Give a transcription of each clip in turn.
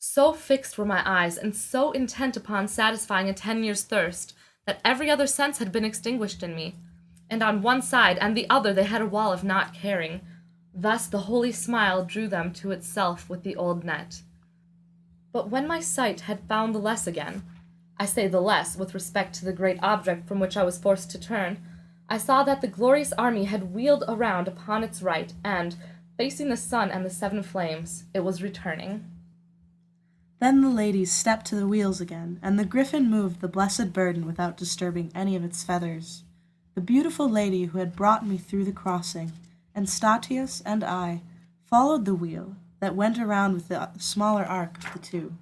So fixed were my eyes, and so intent upon satisfying a 10 years' thirst, that every other sense had been extinguished in me, and on one side and the other they had a wall of not caring. Thus the holy smile drew them to itself with the old net. But when my sight had found the less again, I say the less with respect to the great object from which I was forced to turn, I saw that the glorious army had wheeled around upon its right, and, facing the sun and the seven flames, it was returning. Then the ladies stepped to the wheels again, and the griffin moved the blessed burden without disturbing any of its feathers. The beautiful lady who had brought me through the crossing, and Statius and I, followed the wheel that went around with the smaller arc of the two.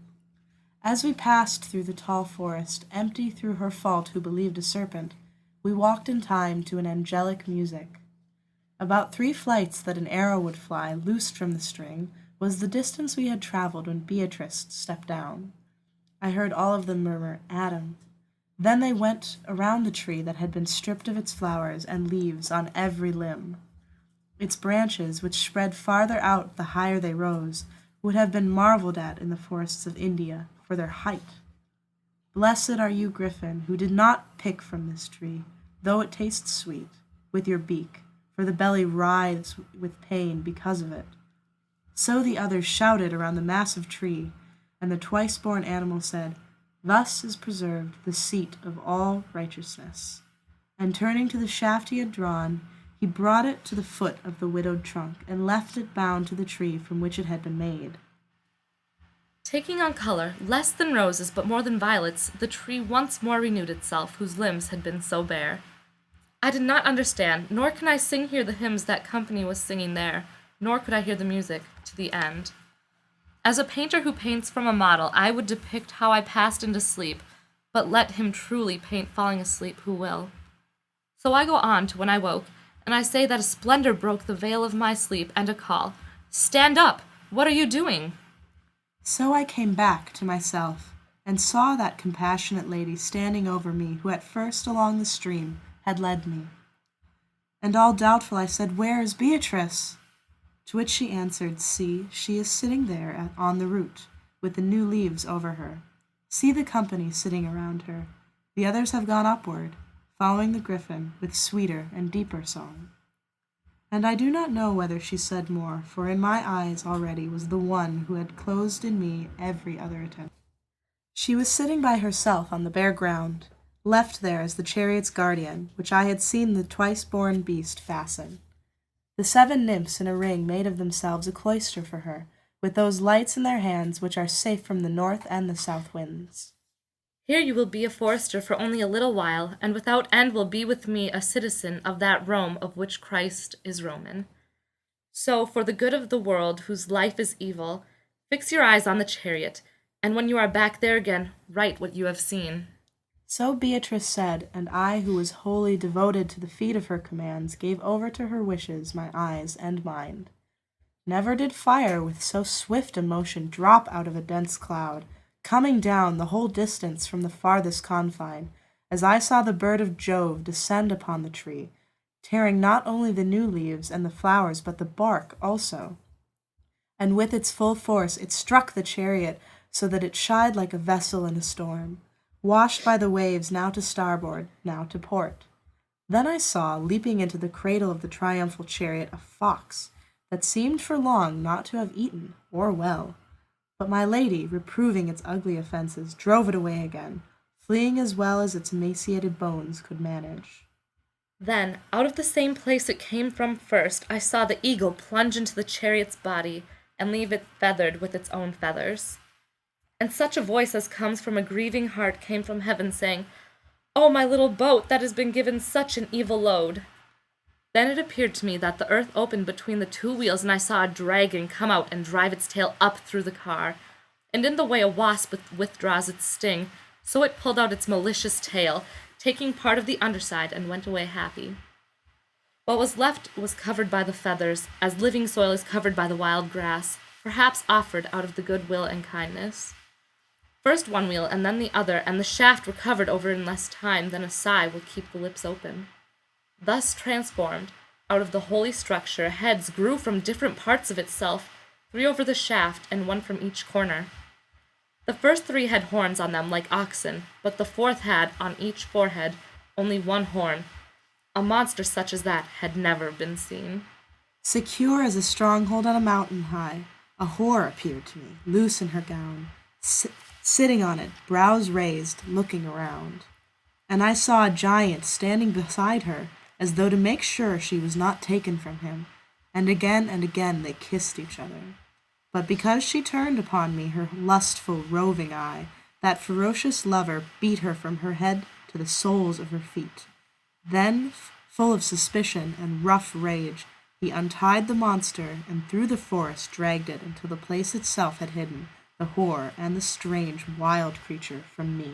As we passed through the tall forest, empty through her fault who believed a serpent, we walked in time to an angelic music. About 3 flights that an arrow would fly, loosed from the string, was the distance we had traveled when Beatrice stepped down. I heard all of them murmur, "Adam." Then they went around the tree that had been stripped of its flowers and leaves on every limb. Its branches, which spread farther out the higher they rose, would have been marveled at in the forests of India for their height. Blessed are you, Griffin, who did not pick from this tree, though it tastes sweet, with your beak, for the belly writhes with pain because of it. So the others shouted around the massive tree, and the twice-born animal said, "Thus is preserved the seat of all righteousness." And turning to the shaft he had drawn, he brought it to the foot of the widowed trunk, and left it bound to the tree from which it had been made. Taking on color, less than roses but more than violets, the tree once more renewed itself, whose limbs had been so bare. I did not understand, nor can I sing here the hymns that company was singing there, nor could I hear the music to the end. As a painter who paints from a model, I would depict how I passed into sleep, but let him truly paint falling asleep who will. So I go on to when I woke, and I say that a splendor broke the veil of my sleep, and a call, "Stand up! What are you doing?" So I came back to myself, and saw that compassionate lady standing over me who at first along the stream had led me. And all doubtful I said, "Where is Beatrice?" To which she answered, "See, she is sitting there on the root, with the new leaves over her. See the company sitting around her. The others have gone upward, following the griffin with sweeter and deeper song." And I do not know whether she said more, for in my eyes already was the one who had closed in me every other attention. She was sitting by herself on the bare ground, left there as the chariot's guardian, which I had seen the twice-born beast fasten. The 7 nymphs in a ring made of themselves a cloister for her, with those lights in their hands which are safe from the north and the south winds. Here you will be a forester for only a little while, and without end will be with me a citizen of that Rome of which Christ is Roman. So, for the good of the world whose life is evil, fix your eyes on the chariot, and when you are back there again, write what you have seen. So Beatrice said, and I, who was wholly devoted to the feet of her commands, gave over to her wishes my eyes and mind. Never did fire with so swift a motion drop out of a dense cloud, coming down the whole distance from the farthest confine, as I saw the bird of Jove descend upon the tree, tearing not only the new leaves and the flowers, but the bark also. And with its full force it struck the chariot, so that it shied like a vessel in a storm, washed by the waves now to starboard, now to port. Then I saw, leaping into the cradle of the triumphal chariot, a fox, that seemed for long not to have eaten, or well. But my lady, reproving its ugly offences, drove it away again, fleeing as well as its emaciated bones could manage. Then, out of the same place it came from first, I saw the eagle plunge into the chariot's body, and leave it feathered with its own feathers. And such a voice as comes from a grieving heart came from heaven, saying, "Oh, my little boat, that has been given such an evil load." Then it appeared to me that the earth opened between the 2 wheels, and I saw a dragon come out and drive its tail up through the car. And in the way a wasp withdraws its sting, so it pulled out its malicious tail, taking part of the underside, and went away happy. What was left was covered by the feathers, as living soil is covered by the wild grass, perhaps offered out of the good will and kindness. First one wheel and then the other, and the shaft were covered over in less time than a sigh will keep the lips open. Thus transformed, out of the holy structure, heads grew from different parts of itself, 3 over the shaft and 1 from each corner. The first three had horns on them like oxen, but the fourth had, on each forehead, only one horn. A monster such as that had never been seen. Secure as a stronghold on a mountain high, a whore appeared to me, loose in her gown, sitting on it, brows raised, looking around. And I saw a giant standing beside her, as though to make sure she was not taken from him, and again they kissed each other. But because she turned upon me her lustful, roving eye, that ferocious lover beat her from her head to the soles of her feet. Then, full of suspicion and rough rage, he untied the monster and through the forest dragged it until the place itself had hidden the whore and the strange, wild creature from me.